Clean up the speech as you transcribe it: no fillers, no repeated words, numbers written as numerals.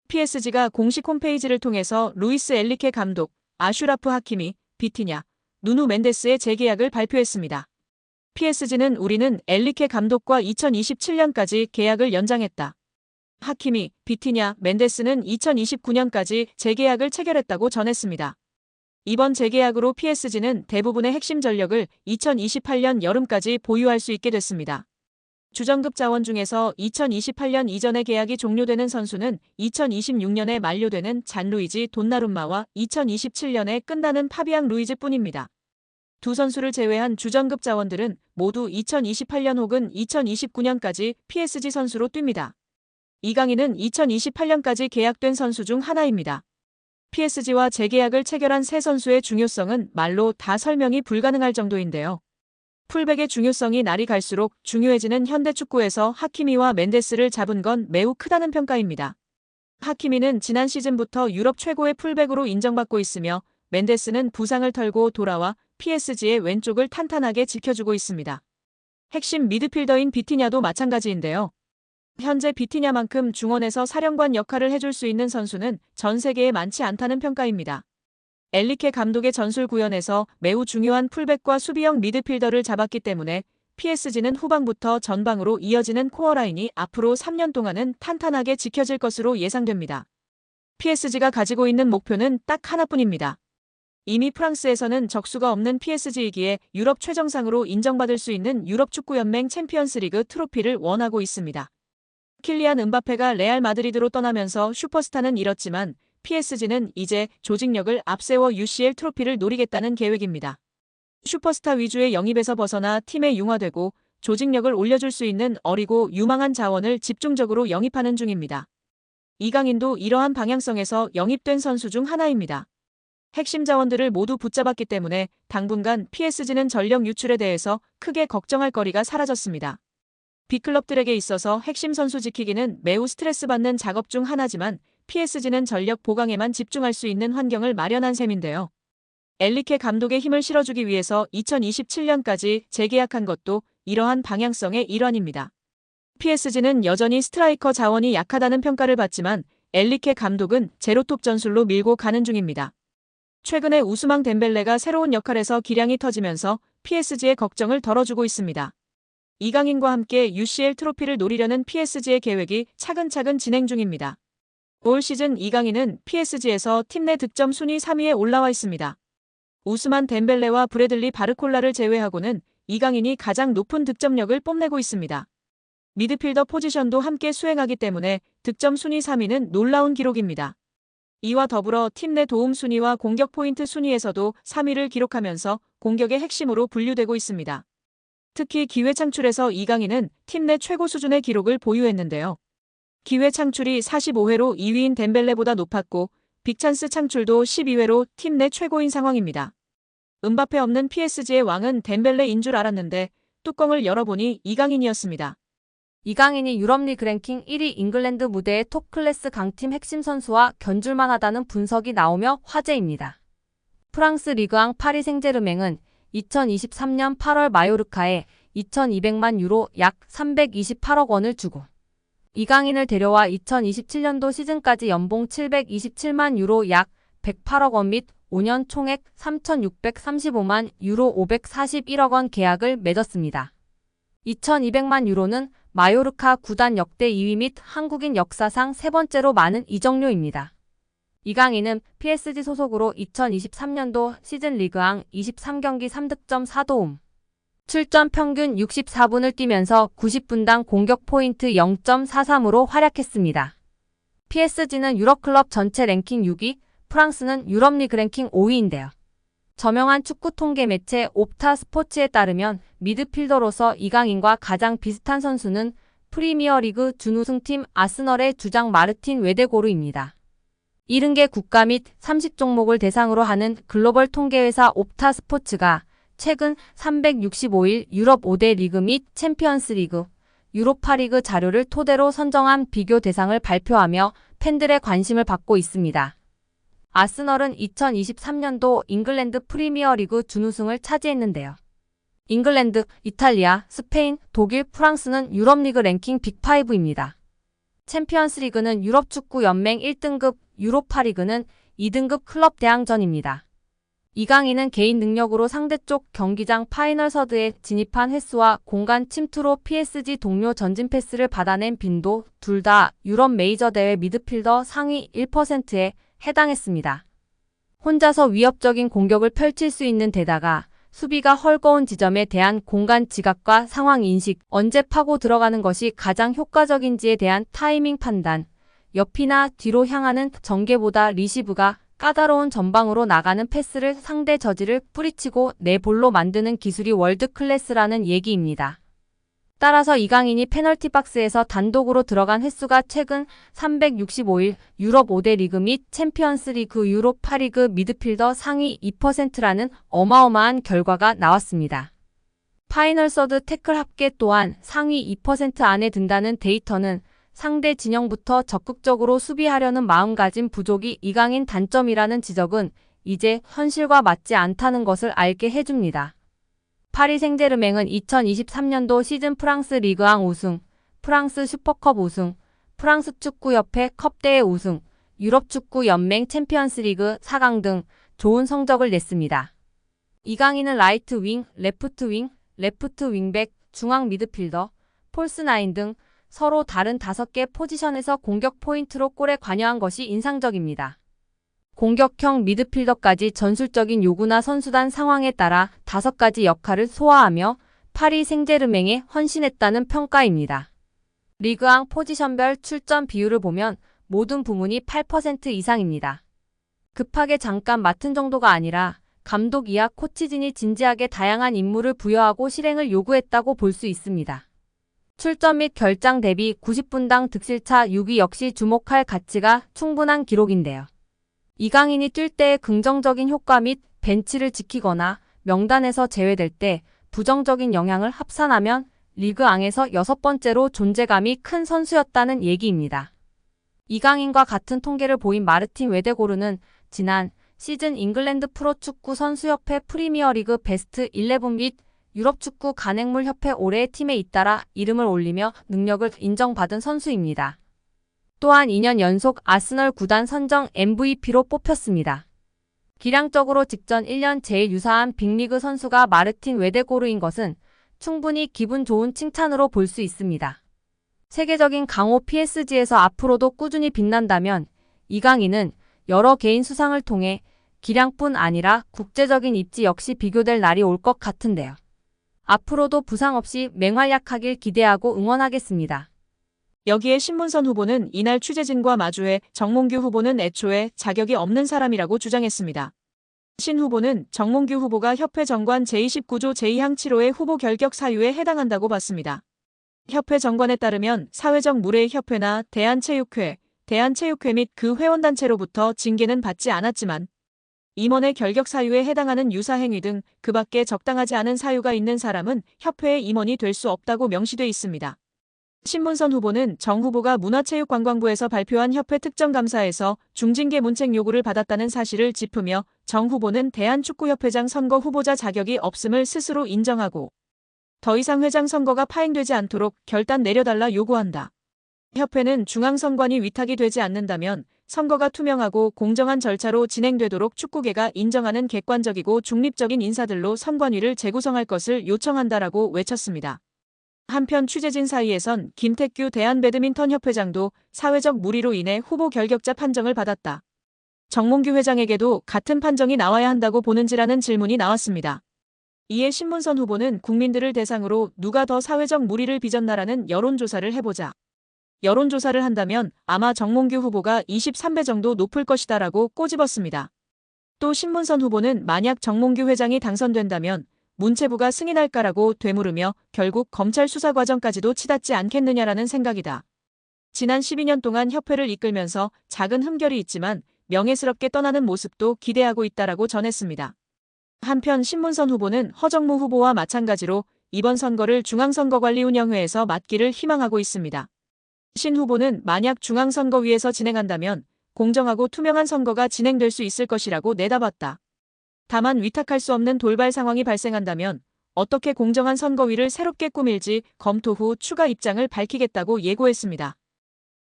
PSG가 공식 홈페이지를 통해서 루이스 엘리케 감독, 아슈라프 하키미, 비티냐, 누누 멘데스의 재계약을 발표했습니다. PSG는 우리는 엘리케 감독과 2027년까지 계약을 연장했다. 하키미, 비티냐, 멘데스는 2029년까지 재계약을 체결했다고 전했습니다. 이번 재계약으로 PSG는 대부분의 핵심 전력을 2028년 여름까지 보유할 수 있게 됐습니다. 주전급 자원 중에서 2028년 이전에 계약이 종료되는 선수는 2026년에 만료되는 잔루이지 돈나룸마와 2027년에 끝나는 파비앙 루이즈뿐입니다. 두 선수를 제외한 주전급 자원들은 모두 2028년 혹은 2029년까지 PSG 선수로 뜁니다. 이강인은 2028년까지 계약된 선수 중 하나입니다. PSG와 재계약을 체결한 세 선수의 중요성은 말로 다 설명이 불가능할 정도인데요. 풀백의 중요성이 날이 갈수록 중요해지는 현대축구에서 하키미와 멘데스를 잡은 건 매우 크다는 평가입니다. 하키미는 지난 시즌부터 유럽 최고의 풀백으로 인정받고 있으며 멘데스는 부상을 털고 돌아와 PSG의 왼쪽을 탄탄하게 지켜주고 있습니다. 핵심 미드필더인 비티냐도 마찬가지인데요. 현재 비티냐만큼 중원에서 사령관 역할을 해줄 수 있는 선수는 전 세계에 많지 않다는 평가입니다. 엘리케 감독의 전술 구현에서 매우 중요한 풀백과 수비형 미드필더를 잡았기 때문에 PSG는 후방부터 전방으로 이어지는 코어라인이 앞으로 3년 동안은 탄탄하게 지켜질 것으로 예상됩니다. PSG가 가지고 있는 목표는 딱 하나뿐입니다. 이미 프랑스에서는 적수가 없는 PSG이기에 유럽 최정상으로 인정받을 수 있는 유럽축구연맹 챔피언스리그 트로피를 원하고 있습니다. 킬리안 은바페가 레알 마드리드로 떠나면서 슈퍼스타는 잃었지만 PSG는 이제 조직력을 앞세워 UCL 트로피를 노리겠다는 계획입니다. 슈퍼스타 위주의 영입에서 벗어나 팀에 융화되고 조직력을 올려줄 수 있는 어리고 유망한 자원을 집중적으로 영입하는 중입니다. 이강인도 이러한 방향성에서 영입된 선수 중 하나입니다. 핵심 자원들을 모두 붙잡았기 때문에 당분간 PSG는 전력 유출에 대해서 크게 걱정할 거리가 사라졌습니다. B클럽들에게 있어서 핵심 선수 지키기는 매우 스트레스 받는 작업 중 하나지만 PSG는 전력 보강에만 집중할 수 있는 환경을 마련한 셈인데요. 엘리케 감독의 힘을 실어주기 위해서 2027년까지 재계약한 것도 이러한 방향성의 일환입니다. PSG는 여전히 스트라이커 자원이 약하다는 평가를 받지만 엘리케 감독은 제로톱 전술로 밀고 가는 중입니다. 최근에 우스망 덴벨레가 새로운 역할에서 기량이 터지면서 PSG의 걱정을 덜어주고 있습니다. 이강인과 함께 UCL 트로피를 노리려는 PSG의 계획이 차근차근 진행 중입니다. 올 시즌 이강인은 PSG에서 팀 내 득점 순위 3위에 올라와 있습니다. 우스만 덴벨레와 브래들리 바르콜라를 제외하고는 이강인이 가장 높은 득점력을 뽐내고 있습니다. 미드필더 포지션도 함께 수행하기 때문에 득점 순위 3위는 놀라운 기록입니다. 이와 더불어 팀 내 도움 순위와 공격 포인트 순위에서도 3위를 기록하면서 공격의 핵심으로 분류되고 있습니다. 특히 기회 창출에서 이강인은 팀 내 최고 수준의 기록을 보유했는데요. 기회 창출이 45회로 2위인 덴벨레보다 높았고 빅찬스 창출도 12회로 팀 내 최고인 상황입니다. 은바페 없는 PSG의 왕은 덴벨레인 줄 알았는데 뚜껑을 열어보니 이강인이었습니다. 이강인이 유럽리그 랭킹 1위 잉글랜드 무대의 톱클래스 강팀 핵심 선수와 견줄만 하다는 분석이 나오며 화제입니다. 프랑스 리그앙 파리 생제르맹은 2023년 8월 마요르카에 2,200만 유로 약 328억 원을 주고 이강인을 데려와 2027년도 시즌까지 연봉 727만 유로 약 108억 원 및 5년 총액 3,635만 유로 541억 원 계약을 맺었습니다. 2,200만 유로는 마요르카 구단 역대 2위 및 한국인 역사상 세 번째로 많은 이적료입니다. 이강인은 PSG 소속으로 2023년도 시즌 리그앙 23경기 3득점 4도움, 출전 평균 64분을 뛰면서 90분당 공격 포인트 0.43으로 활약했습니다. PSG는 유럽클럽 전체 랭킹 6위, 프랑스는 유럽리그 랭킹 5위인데요. 저명한 축구 통계 매체 옵타 스포츠에 따르면 미드필더로서 이강인과 가장 비슷한 선수는 프리미어리그 준우승팀 아스널의 주장 마르틴 웨데고르입니다. 70개 국가 및 30종목을 대상으로 하는 글로벌 통계회사 옵타 스포츠가 최근 365일 유럽 5대 리그 및 챔피언스 리그, 유로파리그 자료를 토대로 선정한 비교 대상을 발표하며 팬들의 관심을 받고 있습니다. 아스널은 2023년도 잉글랜드 프리미어리그 준우승을 차지했는데요. 잉글랜드, 이탈리아, 스페인, 독일, 프랑스는 유럽리그 랭킹 빅5입니다. 챔피언스리그는 유럽축구 연맹 1등급, 유로파리그는 2등급 클럽 대항전입니다. 이 강의는 개인 능력으로 상대쪽 경기장 파이널 서드에 진입한 횟수와 공간 침투로 PSG 동료 전진 패스를 받아낸 빈도 둘 다 유럽 메이저 대회 미드필더 상위 1%에 해당했습니다. 혼자서 위협적인 공격을 펼칠 수 있는 데다가 수비가 헐거운 지점에 대한 공간 지각과 상황 인식, 언제 파고 들어가는 것이 가장 효과적인지에 대한 타이밍 판단, 옆이나 뒤로 향하는 전개보다 리시브가 까다로운 전방으로 나가는 패스를 상대 저지를 뿌리치고 내 볼로 만드는 기술이 월드 클래스라는 얘기입니다. 따라서 이강인이 페널티 박스에서 단독으로 들어간 횟수가 최근 365일 유럽 5대 리그 및 챔피언스 리그 유로파 리그 미드필더 상위 2%라는 어마어마한 결과가 나왔습니다. 파이널 서드 태클 합계 또한 상위 2% 안에 든다는 데이터는 상대 진영부터 적극적으로 수비하려는 마음가짐 부족이 이강인 단점이라는 지적은 이제 현실과 맞지 않다는 것을 알게 해줍니다. 파리 생제르맹은 2023년도 시즌 프랑스 리그앙 우승, 프랑스 슈퍼컵 우승, 프랑스 축구협회 컵대회 우승, 유럽 축구 연맹 챔피언스리그 4강 등 좋은 성적을 냈습니다. 이강인은 라이트 윙, 레프트 윙, 레프트 윙백, 중앙 미드필더, 폴스 9 등 서로 다른 5개 포지션에서 공격 포인트로 골에 관여한 것이 인상적입니다. 공격형 미드필더까지 전술적인 요구나 선수단 상황에 따라 5가지 역할을 소화하며 파리 생제르맹에 헌신했다는 평가입니다. 리그앙 포지션별 출전 비율을 보면 모든 부문이 8% 이상입니다. 급하게 잠깐 맡은 정도가 아니라 감독 이하 코치진이 진지하게 다양한 임무를 부여하고 실행을 요구했다고 볼 수 있습니다. 출전 및 결장 대비 90분당 득실차 6위 역시 주목할 가치가 충분한 기록인데요. 이강인이 뛸 때의 긍정적인 효과 및 벤치를 지키거나 명단에서 제외될 때 부정적인 영향을 합산하면 리그앙에서 6번째로 존재감이 큰 선수였다는 얘기입니다. 이강인과 같은 통계를 보인 마르틴 웨데고르는 지난 시즌 잉글랜드 프로축구 선수협회 프리미어리그 베스트 11 및 유럽축구 간행물협회 올해의 팀에 잇따라 이름을 올리며 능력을 인정받은 선수입니다. 또한 2년 연속 아스널 구단 선정 MVP로 뽑혔습니다. 기량적으로 직전 1년 제일 유사한 빅리그 선수가 마르틴 웨데고르인 것은 충분히 기분 좋은 칭찬으로 볼 수 있습니다. 세계적인 강호 PSG에서 앞으로도 꾸준히 빛난다면 이강인은 여러 개인 수상을 통해 기량뿐 아니라 국제적인 입지 역시 비교될 날이 올 것 같은데요. 앞으로도 부상 없이 맹활약하길 기대하고 응원하겠습니다. 여기에 신문선 후보는 이날 취재진과 마주해 정몽규 후보는 애초에 자격이 없는 사람이라고 주장했습니다. 신 후보는 정몽규 후보가 협회 정관 제29조 제2항 7호의 후보 결격 사유에 해당한다고 봤습니다. 협회 정관에 따르면 사회적 무례의 협회나 대한체육회 및 그 회원단체로부터 징계는 받지 않았지만 임원의 결격 사유에 해당하는 유사 행위 등 그 밖에 적당하지 않은 사유가 있는 사람은 협회의 임원이 될 수 없다고 명시돼 있습니다. 신문선 후보는 정 후보가 문화체육관광부에서 발표한 협회 특정감사에서 중징계 문책 요구를 받았다는 사실을 짚으며 정 후보는 대한축구협회장 선거 후보자 자격이 없음을 스스로 인정하고 더 이상 회장 선거가 파행되지 않도록 결단 내려달라 요구한다. 협회는 중앙선관위 위탁이 되지 않는다면 선거가 투명하고 공정한 절차로 진행되도록 축구계가 인정하는 객관적이고 중립적인 인사들로 선관위를 재구성할 것을 요청한다라고 외쳤습니다. 한편 취재진 사이에선 김태규 대한배드민턴협회장도 사회적 무리로 인해 후보 결격자 판정을 받았다. 정몽규 회장에게도 같은 판정이 나와야 한다고 보는지라는 질문이 나왔습니다. 이에 신문선 후보는 국민들을 대상으로 누가 더 사회적 무리를 빚었나라는 여론조사를 해보자. 여론조사를 한다면 아마 정몽규 후보가 23배 정도 높을 것이다라고 꼬집었습니다. 또 신문선 후보는 만약 정몽규 회장이 당선된다면 문체부가 승인할까라고 되물으며 결국 검찰 수사 과정까지도 치닫지 않겠느냐라는 생각이다. 지난 12년 동안 협회를 이끌면서 작은 흠결이 있지만 명예스럽게 떠나는 모습도 기대하고 있다라고 전했습니다. 한편 신문선 후보는 허정무 후보와 마찬가지로 이번 선거를 중앙선거관리운영회에서 맡기를 희망하고 있습니다. 신 후보는 만약 중앙선거위에서 진행한다면 공정하고 투명한 선거가 진행될 수 있을 것이라고 내다봤다. 다만 위탁할 수 없는 돌발 상황이 발생한다면 어떻게 공정한 선거위를 새롭게 꾸밀지 검토 후 추가 입장을 밝히겠다고 예고했습니다.